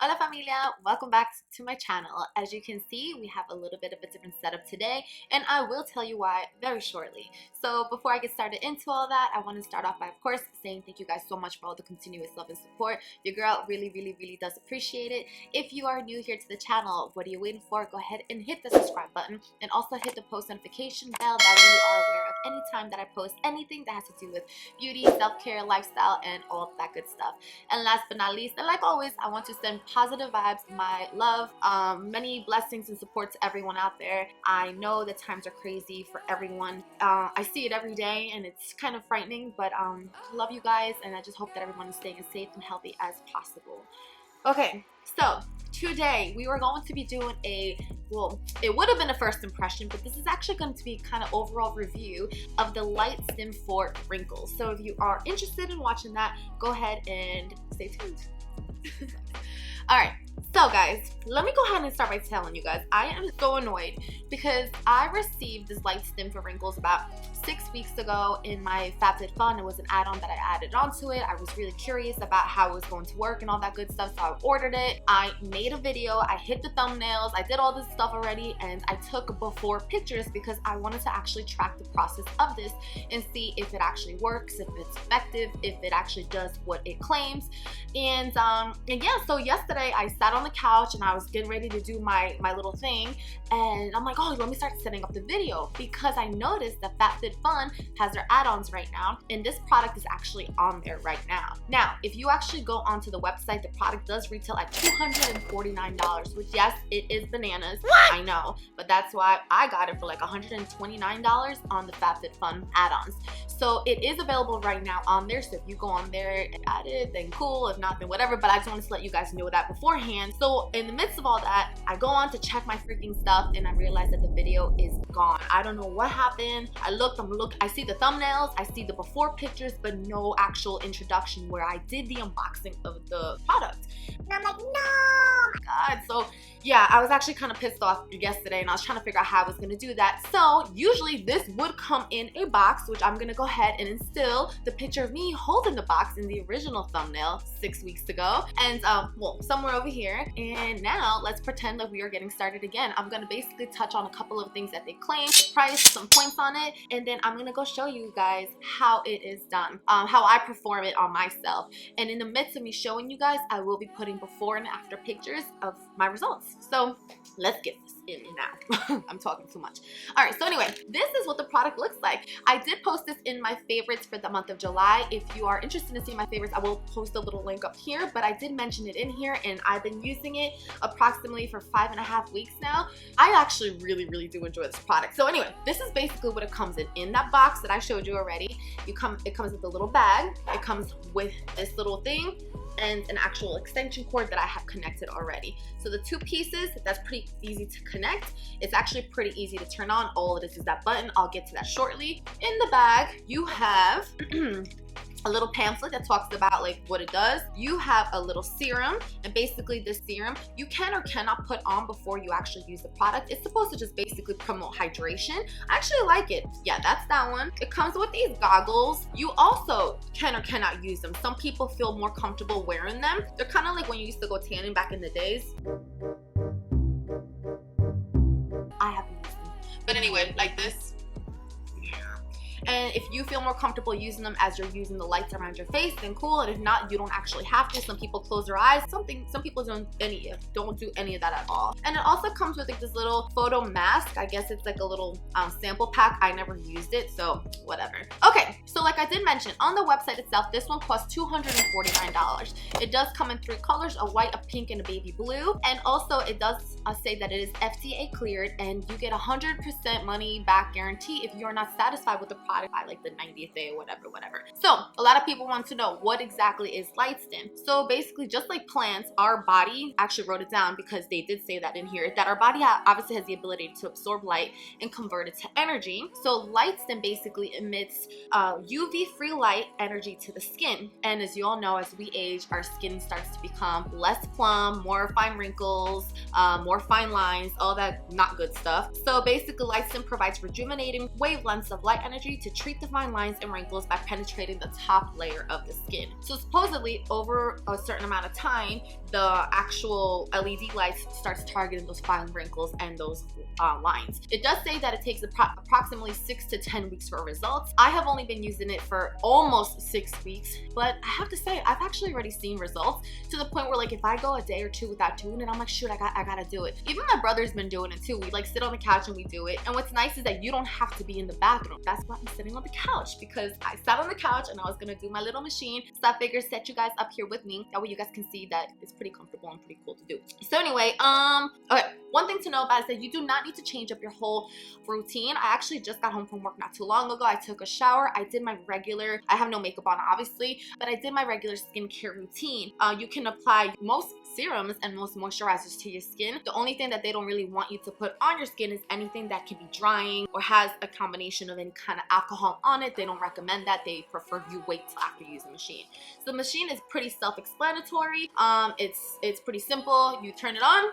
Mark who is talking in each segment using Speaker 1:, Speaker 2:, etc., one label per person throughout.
Speaker 1: Hola familia, welcome back to my channel. As you can see, we have a little bit of a different setup today, and I will tell you why very shortly. So before I get started into all that, I want to start off by, of course, saying thank you guys so much for all the continuous love and support. Your girl really does appreciate it. If you are new here to the channel, what are you waiting for? Go ahead and hit the subscribe button, and also hit the post notification bell. That way you are aware of any time that I post anything that has to do with beauty, self-care, lifestyle, and all of that good stuff. And last but not least, and like always, I want to send positive vibes, my love, many blessings and support to everyone out there. I know that times are crazy for everyone. I see it every day and it's kind of frightening, but love you guys, and I just hope that everyone is staying as safe and healthy as possible. Okay, so today we were going to be doing well, it would have been a first impression, but this is actually going to be kind of overall review of the LightStim for Wrinkles. So if you are interested in watching that, go ahead and stay tuned. Alright, so guys, let me go ahead and start by telling you guys, I am so annoyed because I received this LightStim for Wrinkles about 6 weeks ago in my FabFitFun. It was an add-on that I added onto it. I was really curious about how it was going to work and all that good stuff, so I ordered it. I made a video, I hit the thumbnails, I did all this stuff already, and I took before pictures because I wanted to actually track the process of this and see if it actually works, if it's effective, if it actually does what it claims. And yeah, so yesterday I sat on the couch and I was getting ready to do my little thing, and I'm like, oh, let me start setting up the video because I noticed that FabFitFun has their add-ons right now, and this product is actually on there right now. Now, if you actually go onto the website, the product does retail at $249, which, yes, it is bananas. What? I know, but that's why I got it for like $129 on the FabFitFun add-ons. So it is available right now on there, so if you go on there and add it, then cool. If not, then whatever, but I just wanted to let you guys know that beforehand. So in the midst of all that, I go on to check my freaking stuff, and I realized that the video is gone. I don't know what happened. I see the thumbnails, I see the before pictures, but no actual introduction where I did the unboxing of the product. And I'm like, no, oh my God. So yeah, I was actually kind of pissed off yesterday, and I was trying to figure out how I was going to do that. So usually this would come in a box, which I'm going to go ahead and instill the picture of me holding the box in the original thumbnail 6 weeks ago, and well, somewhere over here. And now let's pretend that we are getting started again. I'm going to basically touch on a couple of things that they claim, price, some points on it, and then I'm going to go show you guys how it is done, how I perform it on myself. And in the midst of me showing you guys, I will be putting before and after pictures of my results. So let's get this in now. I'm talking too much. All right, so anyway, this is what the product looks like. I did post this in my favorites for the month of July. If you are interested in seeing my favorites, I will post a little link up here, but I did mention it in here, and I've been using it approximately for 5.5 weeks now. I actually really do enjoy this product. So anyway, this is basically what it comes in that box that I showed you already. It comes with a little bag. It comes with this little thing and an actual extension cord that I have connected already. So the two pieces, that's pretty easy to connect. It's actually pretty easy to turn on. All it is that button. I'll get to that shortly. In the bag, you have a little pamphlet that talks about like what it does. You have a little serum, and basically this serum you can or cannot put on before you actually use the product. It's supposed to just basically promote hydration. I actually like it. Yeah, that's that one. It comes with these goggles. You also can or cannot use them. Some people feel more comfortable wearing them. They're kind of like when you used to go tanning back in the days. I haven't used them, but anyway, like this. And if you feel more comfortable using them as you're using the lights around your face, then cool. And if not, you don't actually have to. Some people close their eyes. Some people don't do any of that at all. And it also comes with like this little photo mask. I guess it's like a little sample pack. I never used it, so whatever. Okay, so like I did mention, on the website itself, this one costs $249. It does come in 3 colors, a white, a pink, and a baby blue. And also it does say that it is FDA cleared, and you get 100% money back guarantee if you're not satisfied with the product by like the 90th day or whatever. So a lot of people want to know what exactly is LightStim. So basically, just like plants, our body, actually wrote it down because they did say that in here, that our body obviously has the ability to absorb light and convert it to energy. So LightStim basically emits UV free light energy to the skin, and as you all know, as we age, our skin starts to become less plump, more fine wrinkles, more fine lines, all that not good stuff. So basically, LightStim provides rejuvenating wavelengths of light energy to treat the fine lines and wrinkles by penetrating the top layer of the skin. So supposedly over a certain amount of time, the actual LED lights starts targeting those fine wrinkles and those lines. It does say that it takes approximately 6 to 10 weeks for results. I have only been using it for almost 6 weeks, but I have to say I've actually already seen results to the point where like if I go a day or two without doing it, I'm like, shoot, I gotta do it. Even my brother's been doing it too. We like sit on the couch and we do it. And what's nice is that you don't have to be in the bathroom. That's why I'm sitting on the couch, because I sat on the couch and I was gonna do my little machine. So I figured set you guys up here with me. That way you guys can see that it's pretty comfortable and pretty cool to do. So anyway, okay, one thing to know about is that you do not need to change up your whole routine. I actually just got home from work not too long ago. I took a shower. I did my regular, I have no makeup on obviously, but I did my regular skincare routine. You can apply most serums and most moisturizers to your skin. The only thing that they don't really want you to put on your skin is anything that can be drying or has a combination of any kind of alcohol on it. They don't recommend that. They prefer you wait till after you use the machine. So the machine is pretty self-explanatory. It's pretty simple. You turn it on,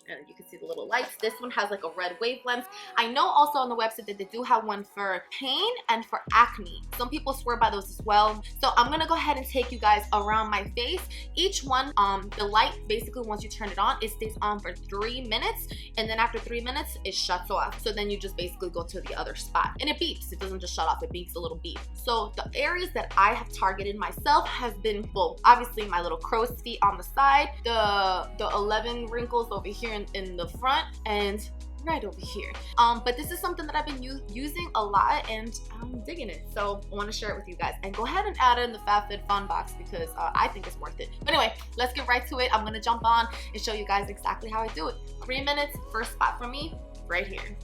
Speaker 1: and you can see the little lights. This one has like a red wavelength. I know also on the website that they do have one for pain and for acne. Some people swear by those as well. So I'm gonna go ahead and take you guys around my face. Each one, the light basically once you turn it on, it stays on for 3 minutes, and then after 3 minutes it shuts off. So then you just basically go to the other spot and it beeps. It doesn't just shut off, it beeps a little beep. So the areas that I have targeted myself has been, well, obviously my little crow's feet on the side, the 11 wrinkles over here in the front, and right over here. But this is something that I've been using a lot and I'm digging it. So I want to share it with you guys. And go ahead and add in the FabFitFun box because I think it's worth it. But anyway, let's get right to it. I'm going to jump on and show you guys exactly how I do it. 3 minutes, first spot for me, right here.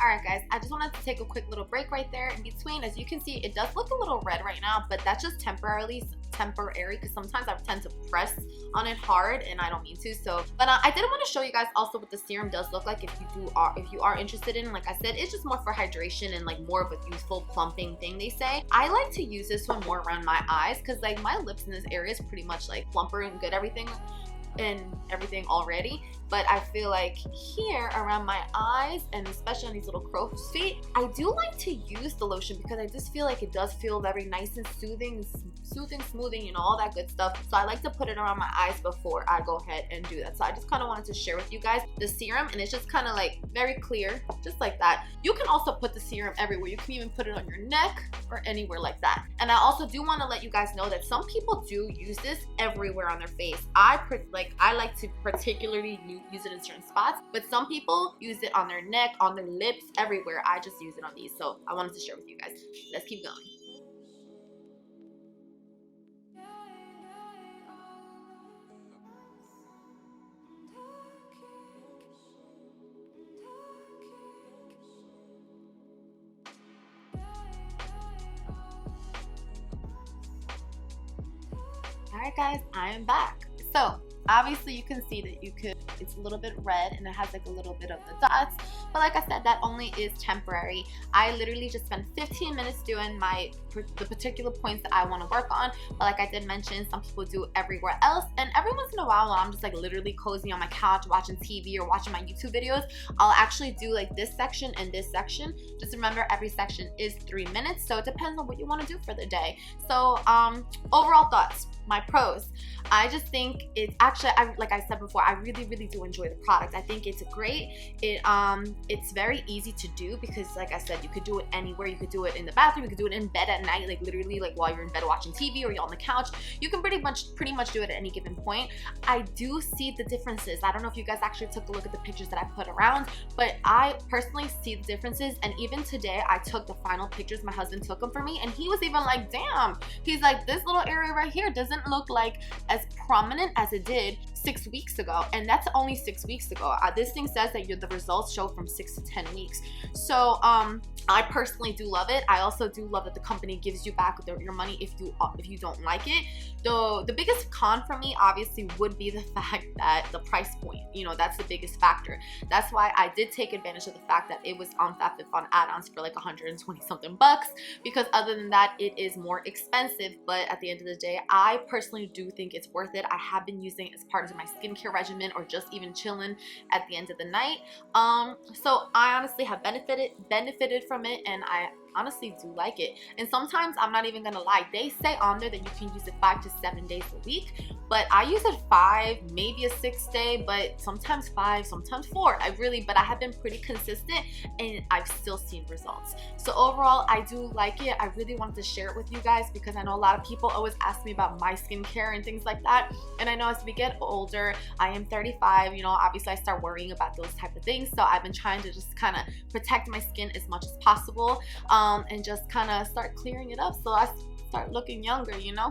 Speaker 1: Alright guys, I just wanted to take a quick little break right there in between. As you can see, it does look a little red right now, but that's just temporary because sometimes I tend to press on it hard and I don't mean to. So, but I did want to show you guys also what the serum does look like if you are interested in. Like I said, it's just more for hydration and like more of a youthful plumping thing, they say. I like to use this one more around my eyes because like my lips in this area is pretty much like plumper and good everything already, but I feel like here around my eyes and especially on these little crow's feet, I do like to use the lotion because I just feel like it does feel very nice and soothing, smoothing, you know, all that good stuff. So I like to put it around my eyes before I go ahead and do that. So I just kind of wanted to share with you guys the serum, and it's just kind of like very clear, just like that. You can also put the serum everywhere. You can even put it on your neck or anywhere like that. And I also do want to let you guys know that some people do use this everywhere on their face. I like to particularly use it in certain spots, but some people use it on their neck, on their lips, everywhere. I just use it on these, so I wanted to share with you guys. Let's keep going. Alright guys, I am back. So obviously you can see that it's a little bit red and it has like a little bit of the dots, but like I said, that only is temporary. I literally just spent 15 minutes doing the particular points that I want to work on, but like I did mention, some people do everywhere else, and every once in a while I'm just like literally cozy on my couch watching TV or watching my YouTube videos, I'll actually do like this section and this section. Just remember, every section is 3 minutes, so it depends on what you want to do for the day. So overall thoughts, my pros, I just think it's actually, like I said before, I really do enjoy the product. I think it's great. It's very easy to do because like I said, you could do it anywhere. You could do it in the bathroom, you could do it in bed at night, like literally like while you're in bed watching TV or you're on the couch. You can pretty much do it at any given point. I do see the differences. I don't know if you guys actually took a look at the pictures that I put around, but I personally see the differences. And even today I took the final pictures, my husband took them for me, and he was even like, damn, he's like, this little area right here doesn't look like as prominent as it did 6 weeks ago, and that's only 6 weeks ago. This thing says that the results show from 6 to 10 weeks. So I personally do love it. I also do love that the company gives you back your money if you don't like it. The biggest con for me obviously would be the fact that the price point, you know, that's the biggest factor. That's why I did take advantage of the fact that it was on FabFitFun add-ons for like 120 something bucks, because other than that it is more expensive. But at the end of the day, I personally do think it's worth it. I have been using as part of my skincare regimen or just even chilling at the end of the night. So I honestly have benefited from it, and I honestly do like it. And sometimes, I'm not even gonna lie, they say on there that you can use it 5 to 7 days a week, but I use it 5, maybe a 6th day, but sometimes 5, sometimes 4. But I have been pretty consistent, and I've still seen results. So overall, I do like it. I really wanted to share it with you guys because I know a lot of people always ask me about my skincare and things like that. And I know as we get older, I am 35, you know, obviously I start worrying about those type of things. So I've been trying to just kind of protect my skin as much as possible, and just kind of start clearing it up so I start looking younger, you know.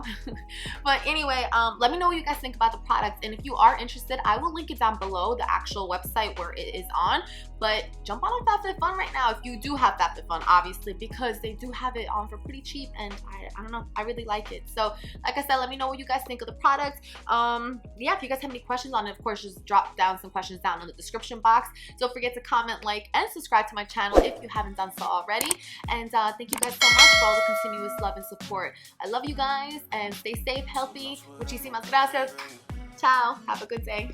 Speaker 1: But anyway, let me know what you guys think about the products, and if you are interested, I will link it down below, the actual website where it is on. But jump on FabFitFun right now if you do have FabFitFun, obviously, because they do have it on for pretty cheap, and I don't know, I really like it. So like I said, let me know what you guys think of the product. Yeah, if you guys have any questions on it, of course, just drop down some questions down in the description box. Don't forget to comment, like, and subscribe to my channel if you haven't done so already. And thank you guys so much for all the continuous love and support. I love you guys, and stay safe, healthy. Muchísimas gracias. Ciao. Have a good day.